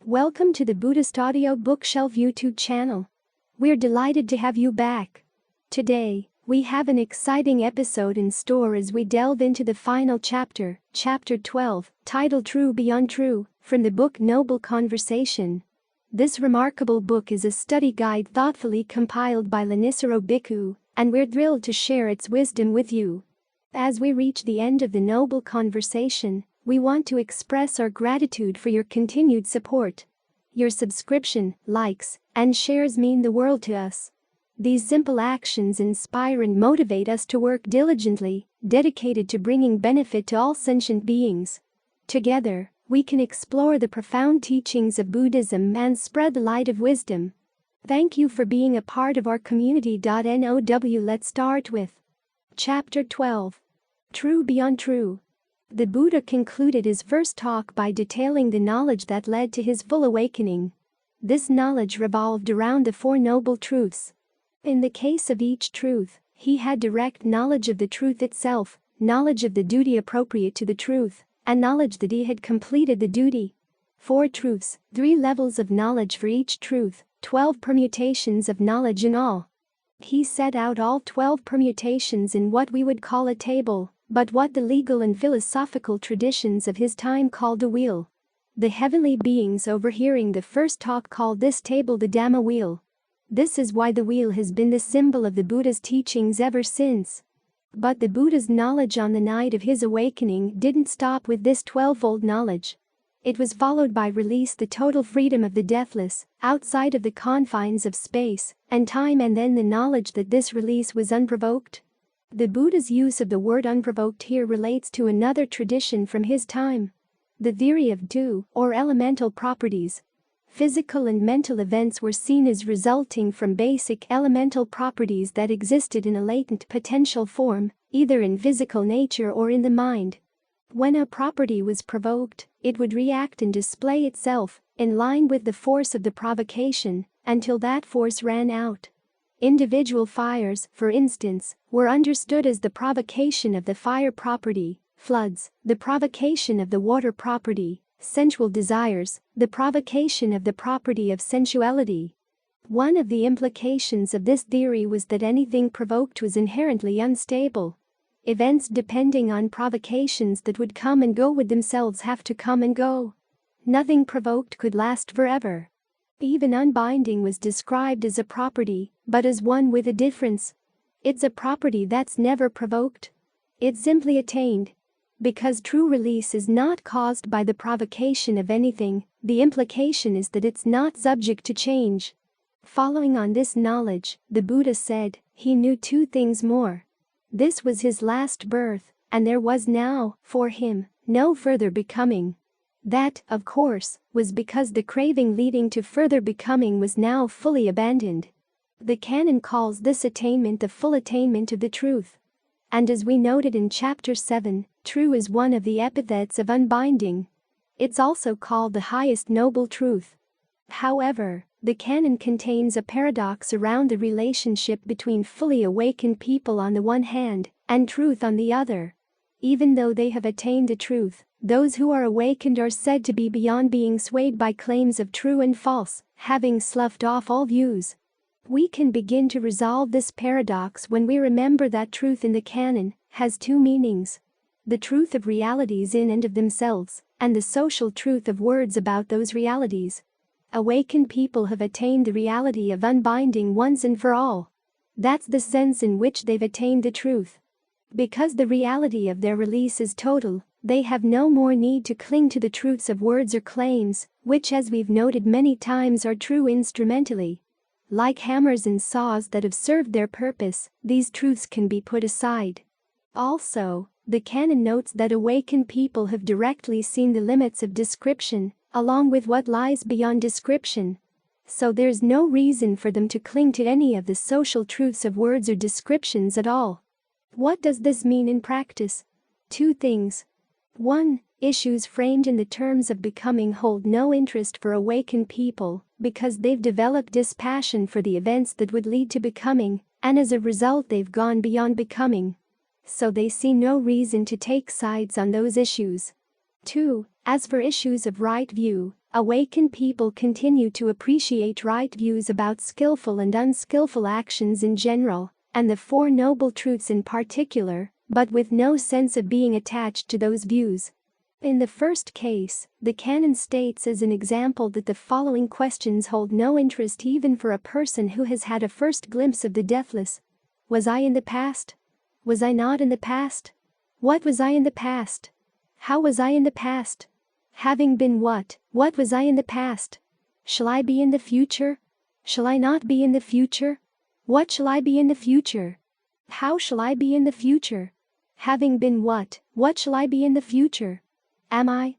Welcome to the Buddhist Audio Bookshelf YouTube channel. We're delighted to have you back. Today, we have an exciting episode in store as we delve into the final chapter, Chapter 12, titled True Beyond True, from the book Noble Conversation. This remarkable book is a study guide thoughtfully compiled by Thanissaro Bhikkhu, and we're thrilled to share its wisdom with you. As we reach the end of the Noble Conversation, we want to express our gratitude for your continued support. Your subscription, likes, and shares mean the world to us. These simple actions inspire and motivate us to work diligently, dedicated to bringing benefit to all sentient beings. Together, we can explore the profound teachings of Buddhism and spread the light of wisdom. Thank you for being a part of our community. Now let's start with Chapter 12. True Beyond True. The Buddha concluded his first talk by detailing the knowledge that led to his full awakening. This knowledge revolved around the Four Noble Truths. In the case of each truth, he had direct knowledge of the truth itself, knowledge of the duty appropriate to the truth, and knowledge that he had completed the duty. 4 truths, 3 levels of knowledge for each truth, 12 permutations of knowledge in all. He set out all 12 permutations in what we would call a table, but what the legal and philosophical traditions of his time called a wheel. The heavenly beings overhearing the first talk called this table the Dhamma wheel. This is why the wheel has been the symbol of the Buddha's teachings ever since. But the Buddha's knowledge on the night of his awakening didn't stop with this 12-fold knowledge. It was followed by release, the total freedom of the deathless, outside of the confines of space and time, and then the knowledge that this release was unprovoked. The Buddha's use of the word unprovoked here relates to another tradition from his time. The theory of two, or elemental properties. Physical and mental events were seen as resulting from basic elemental properties that existed in a latent potential form, either in physical nature or in the mind. When a property was provoked, it would react and display itself, in line with the force of the provocation, until that force ran out. Individual fires, for instance, were understood as the provocation of the fire property, floods, the provocation of the water property, sensual desires, the provocation of the property of sensuality. One of the implications of this theory was that anything provoked was inherently unstable. Events depending on provocations that would come and go would themselves have to come and go. Nothing provoked could last forever. Even unbinding was described as a property, but as one with a difference. It's a property that's never provoked. It's simply attained. Because true release is not caused by the provocation of anything, the implication is that it's not subject to change. Following on this knowledge, the Buddha said, he knew 2 things more. This was his last birth, and there was now, for him, no further becoming. That, of course, was because the craving leading to further becoming was now fully abandoned. The canon calls this attainment the full attainment of the truth. And as we noted in Chapter 7, true is one of the epithets of unbinding. It's also called the highest noble truth. However, the canon contains a paradox around the relationship between fully awakened people on the one hand, and truth on the other. Even though they have attained the truth, those who are awakened are said to be beyond being swayed by claims of true and false, having sloughed off all views. We can begin to resolve this paradox when we remember that truth in the canon has 2 meanings. The truth of realities in and of themselves, and the social truth of words about those realities. Awakened people have attained the reality of unbinding once and for all. That's the sense in which they've attained the truth. Because the reality of their release is total, they have no more need to cling to the truths of words or claims, which, as we've noted many times, are true instrumentally. Like hammers and saws that have served their purpose, these truths can be put aside. Also, the canon notes that awakened people have directly seen the limits of description, along with what lies beyond description. So there's no reason for them to cling to any of the social truths of words or descriptions at all. What does this mean in practice? 2 things. 1. Issues framed in the terms of becoming hold no interest for awakened people, because they've developed dispassion for the events that would lead to becoming, and as a result they've gone beyond becoming. So they see no reason to take sides on those issues. 2. As for issues of right view, Awakened people continue to appreciate right views about skillful and unskillful actions in general, and the Four Noble Truths in particular, but with no sense of being attached to those views. In the first case, the canon states as an example that the following questions hold no interest even for a person who has had a first glimpse of the deathless. Was I in the past? Was I not in the past? What was I in the past? How was I in the past? Having been what was I in the past? Shall I be in the future? Shall I not be in the future? What shall I be in the future? How shall I be in the future? Having been what shall I be in the future? Am I?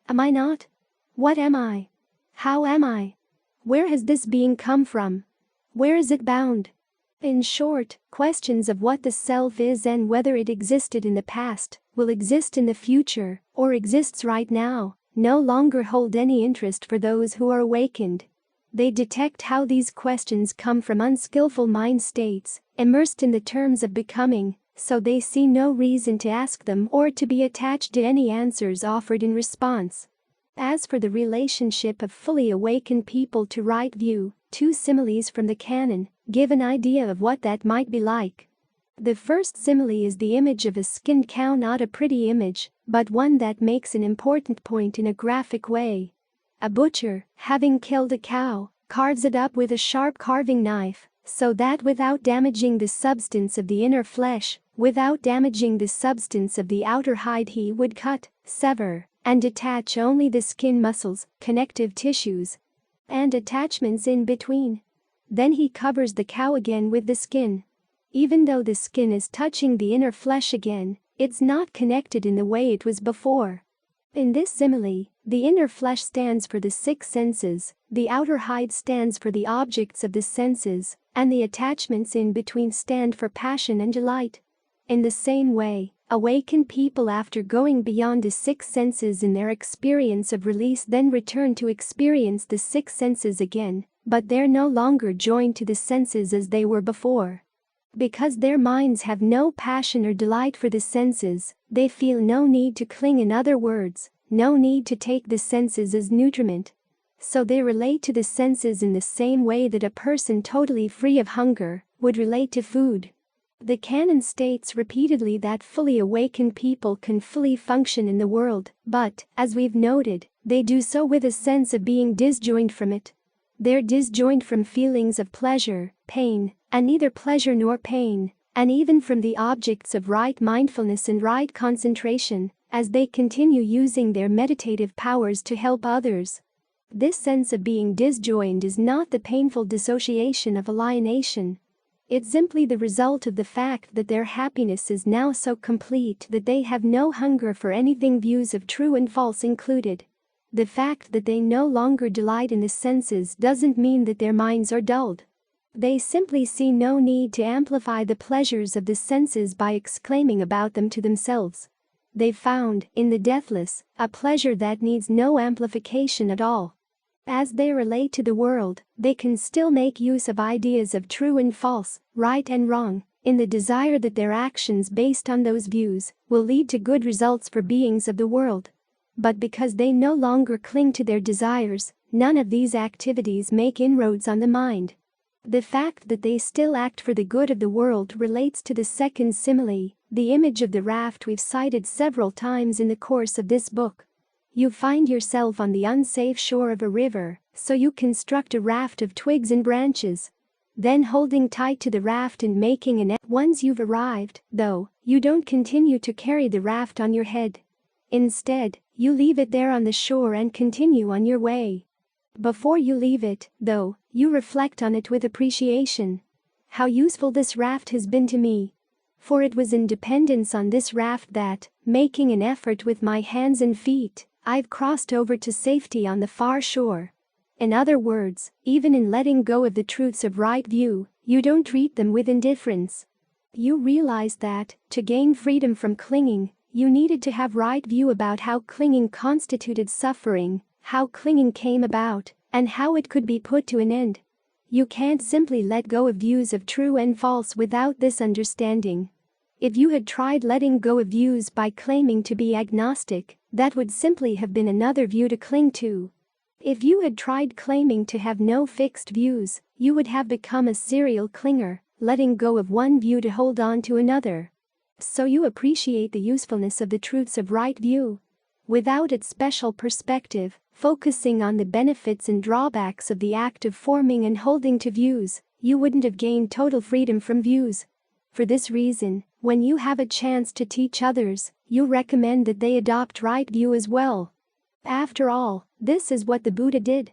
Am I not? What am I? How am I? Where has this being come from? Where is it bound? In short, questions of what the self is and whether it existed in the past, will exist in the future, or exists right now, no longer hold any interest for those who are awakened. They detect how these questions come from unskillful mind states, immersed in the terms of becoming, so they see no reason to ask them or to be attached to any answers offered in response. As for the relationship of fully awakened people to right view, two similes from the canon give an idea of what that might be like. The first simile is the image of a skinned cow, not a pretty image, but one that makes an important point in a graphic way. A butcher, having killed a cow, carves it up with a sharp carving knife, so that without damaging the substance of the inner flesh, without damaging the substance of the outer hide, he would cut, sever, and detach only the skin muscles, connective tissues, and attachments in between. Then he covers the cow again with the skin. Even though the skin is touching the inner flesh again, it's not connected in the way it was before. In this simile, the inner flesh stands for the six senses, the outer hide stands for the objects of the senses, and the attachments in between stand for passion and delight. In the same way, awakened people after going beyond the six senses in their experience of release then return to experience the six senses again, but they're no longer joined to the senses as they were before. Because their minds have no passion or delight for the senses, they feel no need to cling, in other words, no need to take the senses as nutriment. So they relate to the senses in the same way that a person totally free of hunger would relate to food. The canon states repeatedly that fully awakened people can fully function in the world, but, as we've noted, they do so with a sense of being disjoined from it. They're disjoined from feelings of pleasure, pain, and neither pleasure nor pain, and even from the objects of right mindfulness and right concentration, as they continue using their meditative powers to help others. This sense of being disjoined is not the painful dissociation of alienation. It's simply the result of the fact that their happiness is now so complete that they have no hunger for anything, views of true and false included. The fact that they no longer delight in the senses doesn't mean that their minds are dulled. They simply see no need to amplify the pleasures of the senses by exclaiming about them to themselves. They've found, in the deathless, a pleasure that needs no amplification at all. As they relate to the world, they can still make use of ideas of true and false, right and wrong, in the desire that their actions based on those views will lead to good results for beings of the world. But because they no longer cling to their desires, none of these activities make inroads on the mind. The fact that they still act for the good of the world relates to the second simile, the image of the raft we've cited several times in the course of this book. You find yourself on the unsafe shore of a river, so you construct a raft of twigs and branches. Then, holding tight to the raft and making a net, once you've arrived, though, you don't continue to carry the raft on your head. Instead, you leave it there on the shore and continue on your way. Before you leave it, though, you reflect on it with appreciation. How useful this raft has been to me. For it was in dependence on this raft that, making an effort with my hands and feet, I've crossed over to safety on the far shore. In other words, even in letting go of the truths of right view, you don't treat them with indifference. You realize that, to gain freedom from clinging, you needed to have right view about how clinging constituted suffering, how clinging came about, and how it could be put to an end. You can't simply let go of views of true and false without this understanding. If you had tried letting go of views by claiming to be agnostic, that would simply have been another view to cling to. If you had tried claiming to have no fixed views, you would have become a serial clinger, letting go of one view to hold on to another. So you appreciate the usefulness of the truths of right view. Without its special perspective, focusing on the benefits and drawbacks of the act of forming and holding to views, you wouldn't have gained total freedom from views. For this reason, when you have a chance to teach others, you recommend that they adopt right view as well. After all, this is what the Buddha did.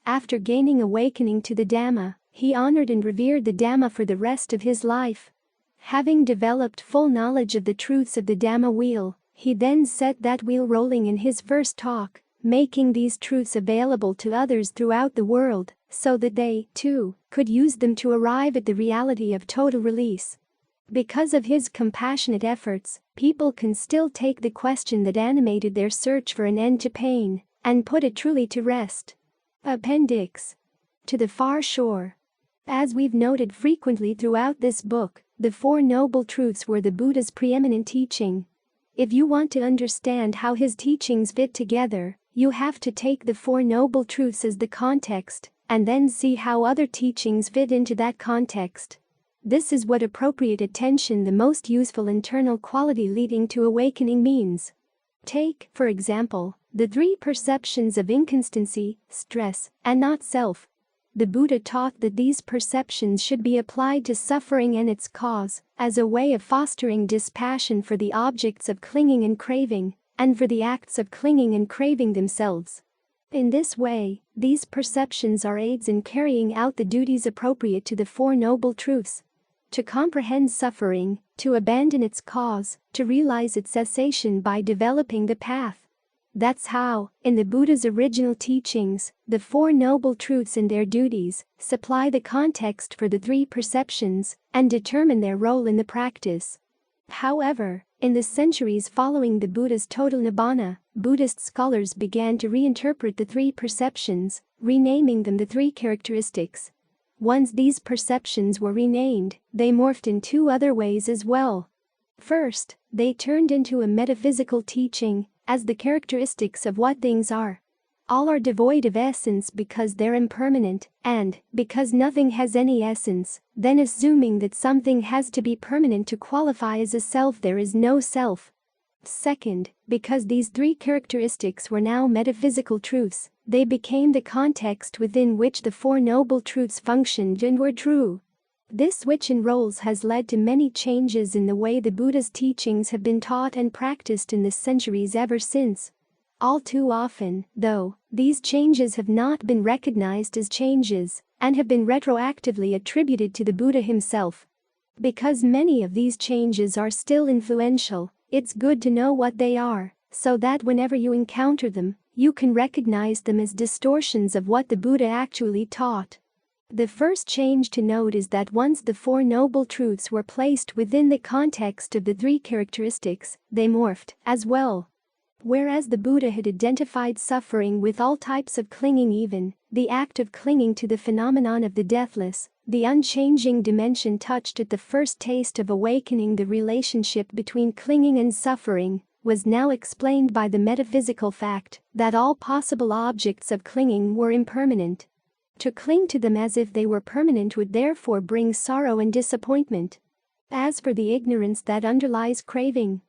After gaining awakening to the Dhamma, he honored and revered the Dhamma for the rest of his life. Having developed full knowledge of the truths of the Dhamma wheel, he then set that wheel rolling in his first talk, making these truths available to others throughout the world, so that they, too, could use them to arrive at the reality of total release. Because of his compassionate efforts, people can still take the question that animated their search for an end to pain and put it truly to rest. Appendix. To the far shore. As we've noted frequently throughout this book, the Four Noble Truths were the Buddha's preeminent teaching. If you want to understand how his teachings fit together, you have to take the Four Noble Truths as the context, and then see how other teachings fit into that context. This is what appropriate attention, the most useful internal quality leading to awakening, means. Take, for example, the three perceptions of inconstancy, stress, and not self. The Buddha taught that these perceptions should be applied to suffering and its cause, as a way of fostering dispassion for the objects of clinging and craving, and for the acts of clinging and craving themselves. In this way, these perceptions are aids in carrying out the duties appropriate to the Four Noble Truths. To comprehend suffering, to abandon its cause, to realize its cessation by developing the path. That's how, in the Buddha's original teachings, the Four Noble Truths and their duties supply the context for the three perceptions and determine their role in the practice. However, in the centuries following the Buddha's total nibbana, Buddhist scholars began to reinterpret the three perceptions, renaming them the three characteristics. Once these perceptions were renamed, they morphed in two other ways as well. First, they turned into a metaphysical teaching, as the characteristics of what things are. All are devoid of essence because they're impermanent, and, because nothing has any essence, then assuming that something has to be permanent to qualify as a self, there is no self. Second, because these three characteristics were now metaphysical truths, they became the context within which the Four Noble Truths functioned and were true. This switch in roles has led to many changes in the way the Buddha's teachings have been taught and practiced in the centuries ever since. All too often, though, these changes have not been recognized as changes and have been retroactively attributed to the Buddha himself. Because many of these changes are still influential, it's good to know what they are, so that whenever you encounter them, you can recognize them as distortions of what the Buddha actually taught. The first change to note is that once the Four Noble Truths were placed within the context of the three characteristics, they morphed as well. Whereas the Buddha had identified suffering with all types of clinging, even the act of clinging to the phenomenon of the deathless, the unchanging dimension touched at the first taste of awakening, the relationship between clinging and suffering was now explained by the metaphysical fact that all possible objects of clinging were impermanent. To cling to them as if they were permanent would therefore bring sorrow and disappointment. As for the ignorance that underlies craving,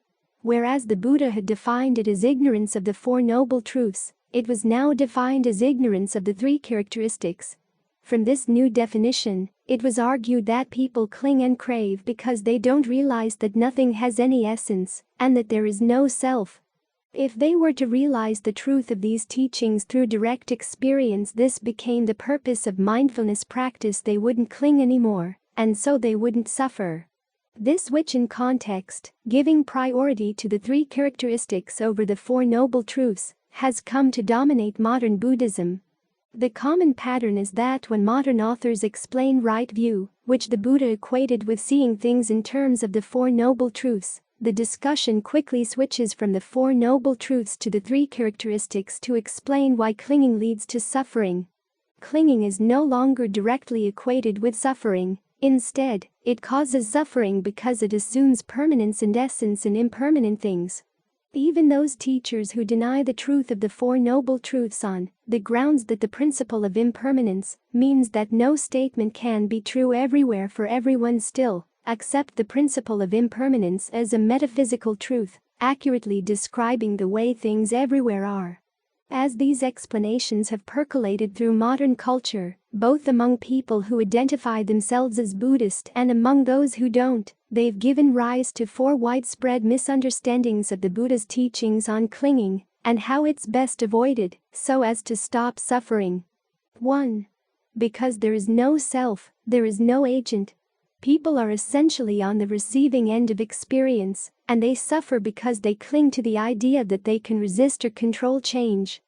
whereas the Buddha had defined it as ignorance of the Four Noble Truths, it was now defined as ignorance of the three characteristics. From this new definition, it was argued that people cling and crave because they don't realize that nothing has any essence, and that there is no self. If they were to realize the truth of these teachings through direct experience, this became the purpose of mindfulness practice, they wouldn't cling anymore, and so they wouldn't suffer. This switch in context, giving priority to the three characteristics over the Four Noble Truths, has come to dominate modern Buddhism. The common pattern is that when modern authors explain right view, which the Buddha equated with seeing things in terms of the Four Noble Truths, the discussion quickly switches from the Four Noble Truths to the three characteristics to explain why clinging leads to suffering. Clinging is no longer directly equated with suffering. Instead, it causes suffering because it assumes permanence and essence in impermanent things. Even those teachers who deny the truth of the Four Noble Truths on the grounds that the principle of impermanence means that no statement can be true everywhere for everyone still accept the principle of impermanence as a metaphysical truth, accurately describing the way things everywhere are. As these explanations have percolated through modern culture, both among people who identify themselves as Buddhist and among those who don't, they've given rise to four widespread misunderstandings of the Buddha's teachings on clinging and how it's best avoided so as to stop suffering. 1. Because there is no self, there is no agent. People are essentially on the receiving end of experience, and they suffer because they cling to the idea that they can resist or control change.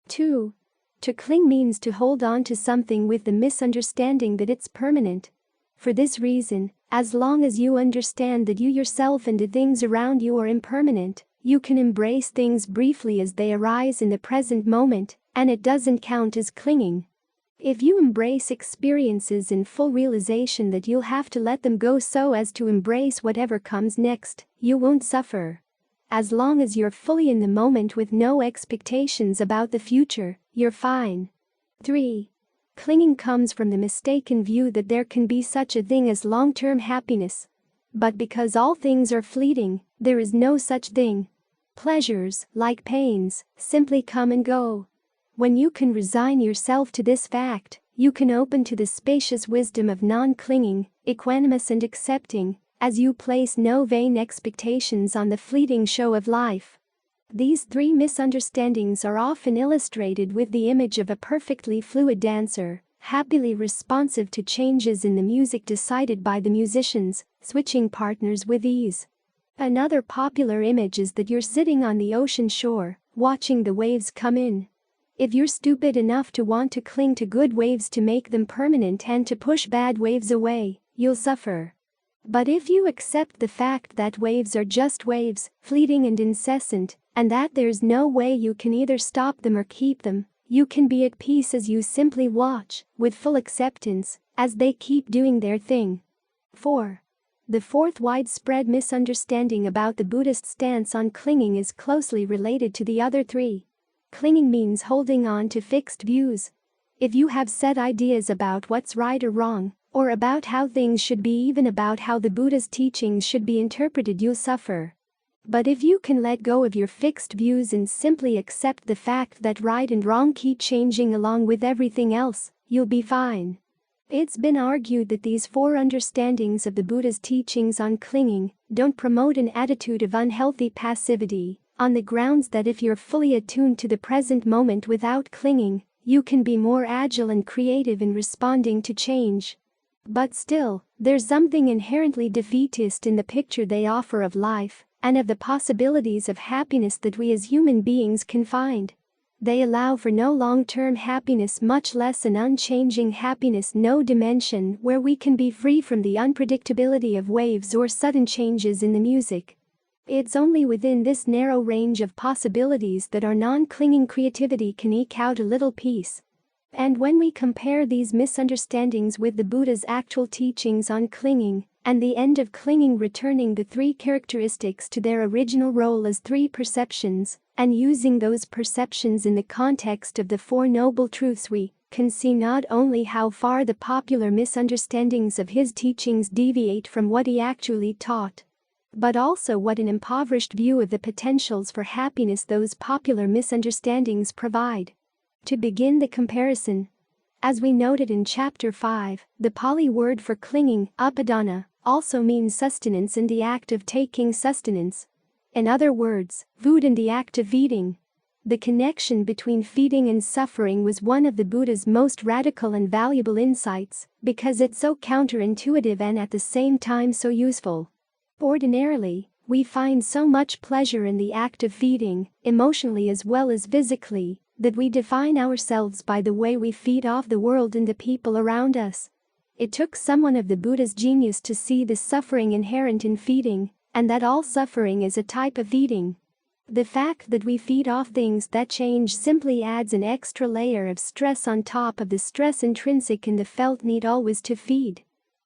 2. To cling means to hold on to something with the misunderstanding that it's permanent. For this reason, as long as you understand that you yourself and the things around you are impermanent, you can embrace things briefly as they arise in the present moment, and it doesn't count as clinging. If you embrace experiences in full realization that you'll have to let them go so as to embrace whatever comes next, you won't suffer. As long as you're fully in the moment with no expectations about the future, you're fine. 3. Clinging comes from the mistaken view that there can be such a thing as long-term happiness. But because all things are fleeting, there is no such thing. Pleasures, like pains, simply come and go. When you can resign yourself to this fact, you can open to the spacious wisdom of non-clinging, equanimous and accepting, as you place no vain expectations on the fleeting show of life. These three misunderstandings are often illustrated with the image of a perfectly fluid dancer, happily responsive to changes in the music decided by the musicians, switching partners with ease. Another popular image is that you're sitting on the ocean shore, watching the waves come in. If you're stupid enough to want to cling to good waves to make them permanent and to push bad waves away, you'll suffer. But if you accept the fact that waves are just waves, fleeting and incessant, and that there's no way you can either stop them or keep them, you can be at peace as you simply watch, with full acceptance, as they keep doing their thing. 4. The fourth widespread misunderstanding about the Buddhist stance on clinging is closely related to the other three. Clinging means holding on to fixed views. If you have set ideas about what's right or wrong, or about how things should be, even about how the Buddha's teachings should be interpreted, you'll suffer. But if you can let go of your fixed views and simply accept the fact that right and wrong keep changing along with everything else, you'll be fine. It's been argued that these four understandings of the Buddha's teachings on clinging don't promote an attitude of unhealthy passivity, on the grounds that if you're fully attuned to the present moment without clinging, you can be more agile and creative in responding to change. But still, there's something inherently defeatist in the picture they offer of life and of the possibilities of happiness that we as human beings can find. They allow for no long-term happiness, much less an unchanging happiness, no dimension where we can be free from the unpredictability of waves or sudden changes in the music. It's only within this narrow range of possibilities that our non-clinging creativity can eke out a little peace. And when we compare these misunderstandings with the Buddha's actual teachings on clinging, and the end of clinging returning the three characteristics to their original role as three perceptions, and using those perceptions in the context of the Four Noble Truths, we can see not only how far the popular misunderstandings of his teachings deviate from what he actually taught, but also what an impoverished view of the potentials for happiness those popular misunderstandings provide. To begin the comparison, as we noted in Chapter 5, the Pali word for clinging, upadana, also means sustenance and the act of taking sustenance. In other words, food and the act of eating. The connection between feeding and suffering was one of the Buddha's most radical and valuable insights, because it's so counterintuitive and at the same time so useful. Ordinarily, we find so much pleasure in the act of feeding, emotionally as well as physically, that we define ourselves by the way we feed off the world and the people around us. It took someone of the Buddha's genius to see the suffering inherent in feeding, and that all suffering is a type of eating. The fact that we feed off things that change simply adds an extra layer of stress on top of the stress intrinsic in the felt need always to feed.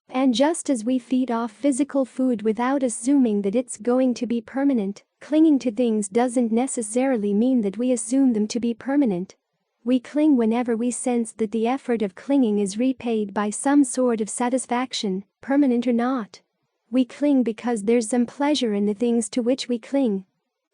And just as we feed off physical food without assuming that it's going to be permanent, clinging to things doesn't necessarily mean that we assume them to be permanent. We cling whenever we sense that the effort of clinging is repaid by some sort of satisfaction, permanent or not. We cling because there's some pleasure in the things to which we cling.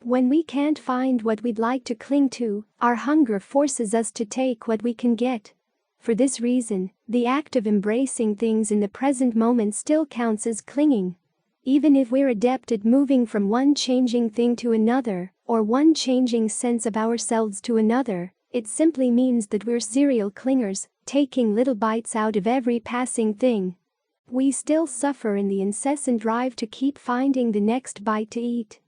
When we can't find what we'd like to cling to, our hunger forces us to take what we can get. For this reason, the act of embracing things in the present moment still counts as clinging. Even if we're adept at moving from one changing thing to another, or one changing sense of ourselves to another, it simply means that we're serial clingers, taking little bites out of every passing thing. We still suffer in the incessant drive to keep finding the next bite to eat.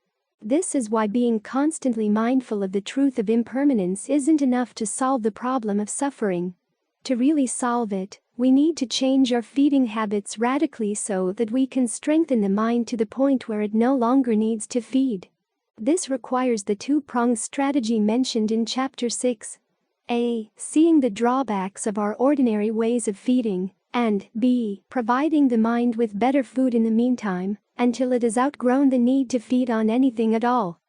This is why being constantly mindful of the truth of impermanence isn't enough to solve the problem of suffering. To really solve it, we need to change our feeding habits radically so that we can strengthen the mind to the point where it no longer needs to feed. This requires the two-pronged strategy mentioned in Chapter 6. A. Seeing the drawbacks of our ordinary ways of feeding, and B. Providing the mind with better food in the meantime, until it has outgrown the need to feed on anything at all.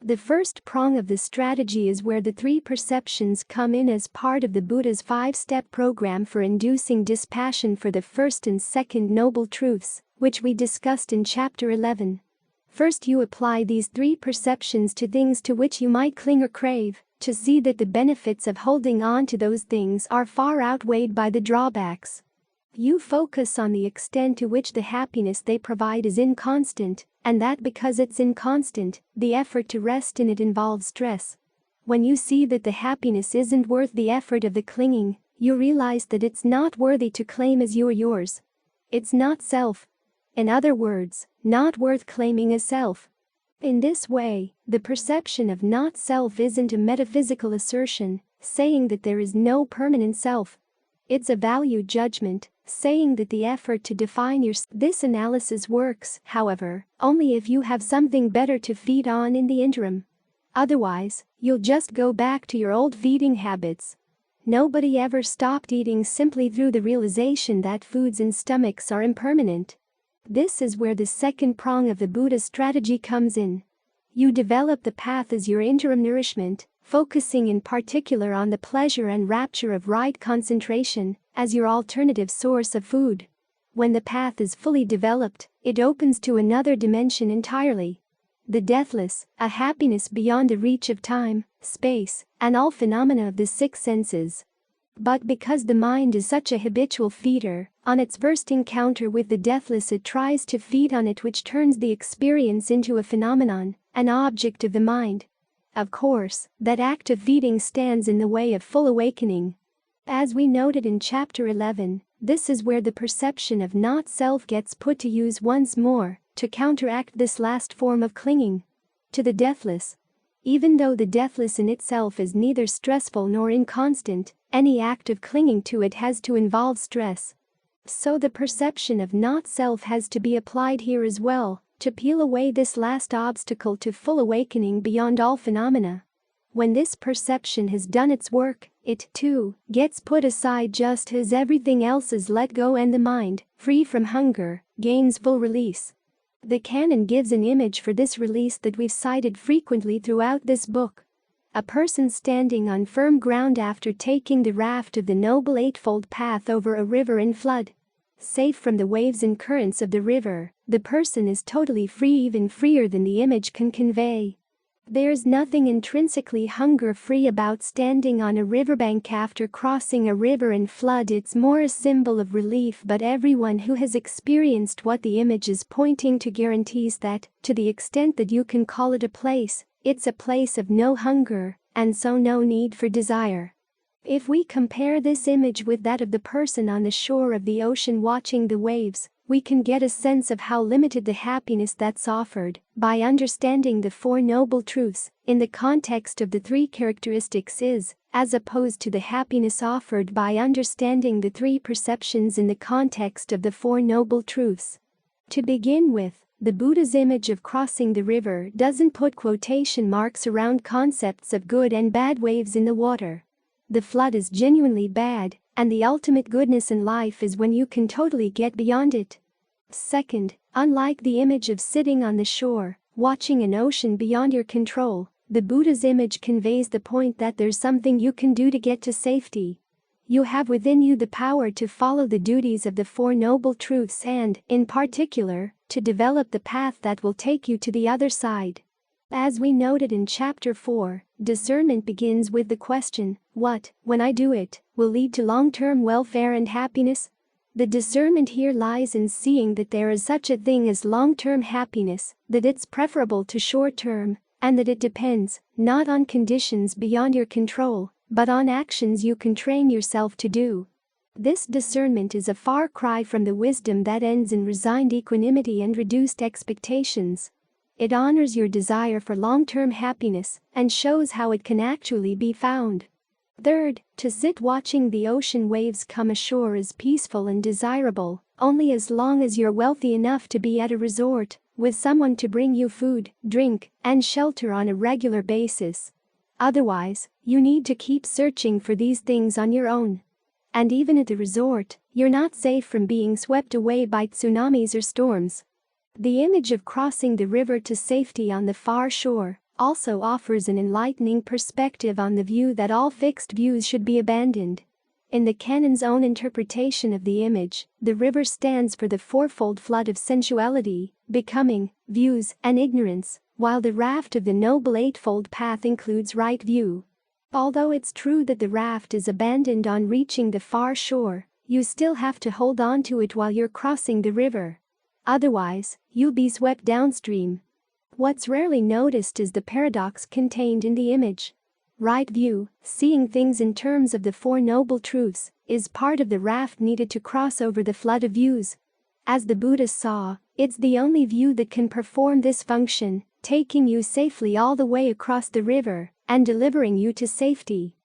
The first prong of the strategy is where the three perceptions come in as part of the Buddha's 5-step program for inducing dispassion for the first and second noble truths, which we discussed in Chapter 11. First, you apply these three perceptions to things to which you might cling or crave, to see that the benefits of holding on to those things are far outweighed by the drawbacks. You focus on the extent to which the happiness they provide is inconstant, and that because it's inconstant, the effort to rest in it involves stress. When you see that the happiness isn't worth the effort of the clinging, you realize that it's not worthy to claim as yours. It's not self. In other words, not worth claiming as self. In this way, the perception of not self isn't a metaphysical assertion, saying that there is no permanent self. It's a value judgment, saying that the effort to define This analysis works, however, only if you have something better to feed on in the interim. Otherwise, you'll just go back to your old feeding habits. Nobody ever stopped eating simply through the realization that foods and stomachs are impermanent. This is where the second prong of the Buddha strategy comes in. You develop the path as your interim nourishment, focusing in particular on the pleasure and rapture of right concentration as your alternative source of food. When the path is fully developed, it opens to another dimension entirely. The deathless, a happiness beyond the reach of time, space, and all phenomena of the six senses. But because the mind is such a habitual feeder, on its first encounter with the deathless it tries to feed on it, which turns the experience into a phenomenon, an object of the mind. Of course, that act of feeding stands in the way of full awakening. As we noted in Chapter 11, this is where the perception of not self gets put to use once more, to counteract this last form of clinging to the deathless. Even though the deathless in itself is neither stressful nor inconstant, any act of clinging to it has to involve stress. So the perception of not self has to be applied here as well, to peel away this last obstacle to full awakening beyond all phenomena. When this perception has done its work, it, too, gets put aside just as everything else is let go and the mind, free from hunger, gains full release. The canon gives an image for this release that we've cited frequently throughout this book. A person standing on firm ground after taking the raft of the Noble Eightfold Path over a river in flood. Safe from the waves and currents of the river, the person is totally free, even freer than the image can convey. There's nothing intrinsically hunger-free about standing on a riverbank after crossing a river in flood. It's more a symbol of relief, but everyone who has experienced what the image is pointing to guarantees that, to the extent that you can call it a place, it's a place of no hunger, and so no need for desire. If we compare this image with that of the person on the shore of the ocean watching the waves, we can get a sense of how limited the happiness that's offered, by understanding the Four Noble Truths, in the context of the three characteristics is, as opposed to the happiness offered by understanding the three perceptions in the context of the Four Noble Truths. To begin with, the Buddha's image of crossing the river doesn't put quotation marks around concepts of good and bad waves in the water. The flood is genuinely bad, and the ultimate goodness in life is when you can totally get beyond it. Second, unlike the image of sitting on the shore, watching an ocean beyond your control, the Buddha's image conveys the point that there's something you can do to get to safety. You have within you the power to follow the duties of the Four Noble Truths and, in particular, to develop the path that will take you to the other side. As we noted in Chapter 4, discernment begins with the question, what, when I do it, will lead to long-term welfare and happiness? The discernment here lies in seeing that there is such a thing as long-term happiness, that it's preferable to short-term, and that it depends, not on conditions beyond your control, but on actions you can train yourself to do. This discernment is a far cry from the wisdom that ends in resigned equanimity and reduced expectations. It honors your desire for long-term happiness and shows how it can actually be found. Third, to sit watching the ocean waves come ashore is peaceful and desirable, only as long as you're wealthy enough to be at a resort, with someone to bring you food, drink, and shelter on a regular basis. Otherwise, you need to keep searching for these things on your own. And even at the resort, you're not safe from being swept away by tsunamis or storms. The image of crossing the river to safety on the far shore also offers an enlightening perspective on the view that all fixed views should be abandoned. In the canon's own interpretation of the image, the river stands for the fourfold flood of sensuality, becoming, views, and ignorance, while the raft of the Noble Eightfold Path includes right view. Although it's true that the raft is abandoned on reaching the far shore, you still have to hold on to it while you're crossing the river. Otherwise, you'll be swept downstream. What's rarely noticed is the paradox contained in the image. Right view, seeing things in terms of the Four Noble Truths, is part of the raft needed to cross over the flood of views. As the Buddha saw, it's the only view that can perform this function, taking you safely all the way across the river and delivering you to safety.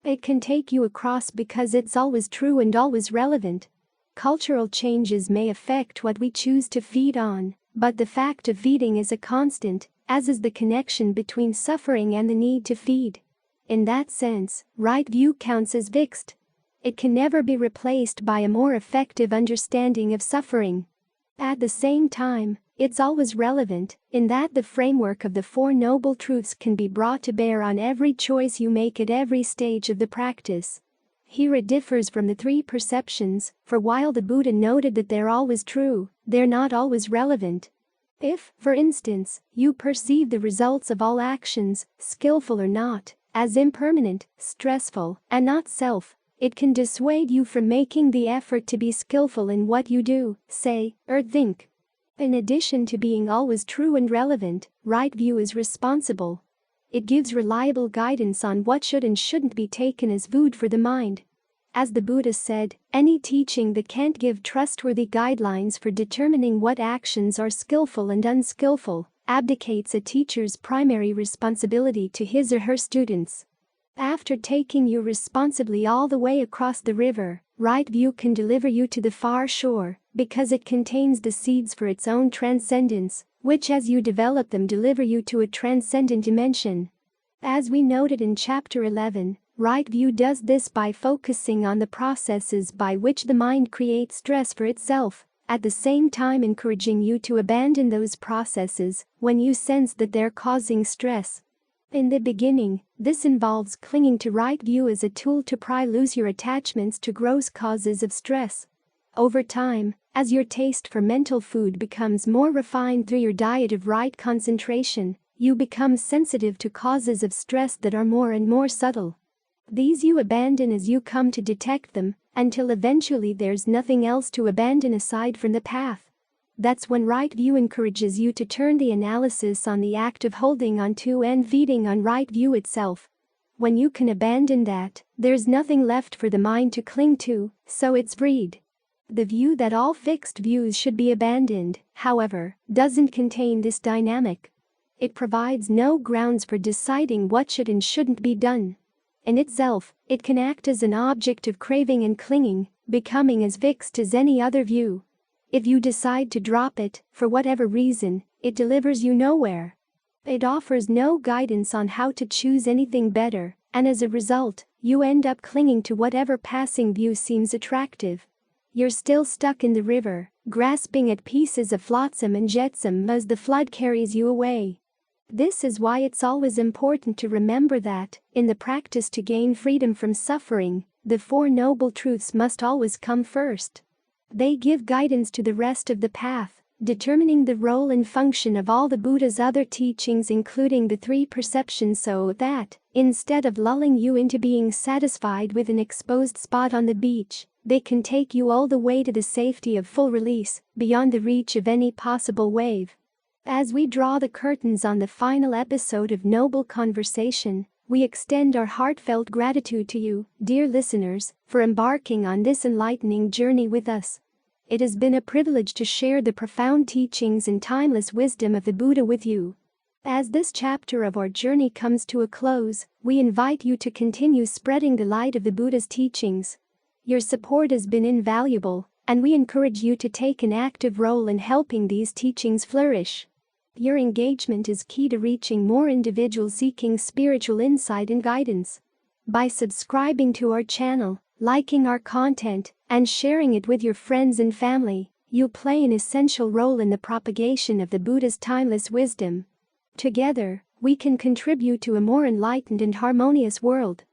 It can take you across because it's always true and always relevant. Cultural changes may affect what we choose to feed on, but the fact of feeding is a constant, as is the connection between suffering and the need to feed. In that sense, right view counts as fixed. It can never be replaced by a more effective understanding of suffering. At the same time, it's always relevant, in that the framework of the Four Noble Truths can be brought to bear on every choice you make at every stage of the practice. Here it differs from the three perceptions, for while the Buddha noted that they're always true, they're not always relevant. If, for instance, you perceive the results of all actions, skillful or not, as impermanent, stressful, and not self, it can dissuade you from making the effort to be skillful in what you do, say, or think. In addition to being always true and relevant, right view is responsible. It gives reliable guidance on what should and shouldn't be taken as food for the mind. As the Buddha said, any teaching that can't give trustworthy guidelines for determining what actions are skillful and unskillful abdicates a teacher's primary responsibility to his or her students. After taking you responsibly all the way across the river, right view can deliver you to the far shore, because it contains the seeds for its own transcendence, which as you develop them deliver you to a transcendent dimension. As we noted in Chapter 11, right view does this by focusing on the processes by which the mind creates stress for itself, at the same time encouraging you to abandon those processes when you sense that they're causing stress. In the beginning, this involves clinging to right view as a tool to pry loose your attachments to gross causes of stress. Over time, as your taste for mental food becomes more refined through your diet of right concentration, you become sensitive to causes of stress that are more and more subtle. These you abandon as you come to detect them, until eventually there's nothing else to abandon aside from the path. That's when right view encourages you to turn the analysis on the act of holding on to and feeding on right view itself. When you can abandon that, there's nothing left for the mind to cling to, so it's freed. The view that all fixed views should be abandoned, however, doesn't contain this dynamic. It provides no grounds for deciding what should and shouldn't be done. In itself, it can act as an object of craving and clinging, becoming as fixed as any other view. If you decide to drop it, for whatever reason, it delivers you nowhere. It offers no guidance on how to choose anything better, and as a result, you end up clinging to whatever passing view seems attractive. You're still stuck in the river, grasping at pieces of flotsam and jetsam as the flood carries you away. This is why it's always important to remember that, in the practice to gain freedom from suffering, the Four Noble Truths must always come first. They give guidance to the rest of the path, determining the role and function of all the Buddha's other teachings, including the three perceptions, so that, instead of lulling you into being satisfied with an exposed spot on the beach, they can take you all the way to the safety of full release, beyond the reach of any possible wave. As we draw the curtains on the final episode of Noble Conversation, we extend our heartfelt gratitude to you, dear listeners, for embarking on this enlightening journey with us. It has been a privilege to share the profound teachings and timeless wisdom of the Buddha with you. As this chapter of our journey comes to a close, we invite you to continue spreading the light of the Buddha's teachings. Your support has been invaluable, and we encourage you to take an active role in helping these teachings flourish. Your engagement is key to reaching more individuals seeking spiritual insight and guidance. By subscribing to our channel, liking our content, and sharing it with your friends and family, you play an essential role in the propagation of the Buddha's timeless wisdom. Together, we can contribute to a more enlightened and harmonious world.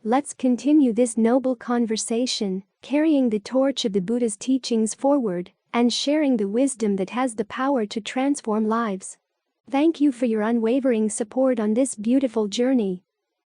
Let's continue this noble conversation, carrying the torch of the Buddha's teachings forward, and sharing the wisdom that has the power to transform lives. Thank you for your unwavering support on this beautiful journey.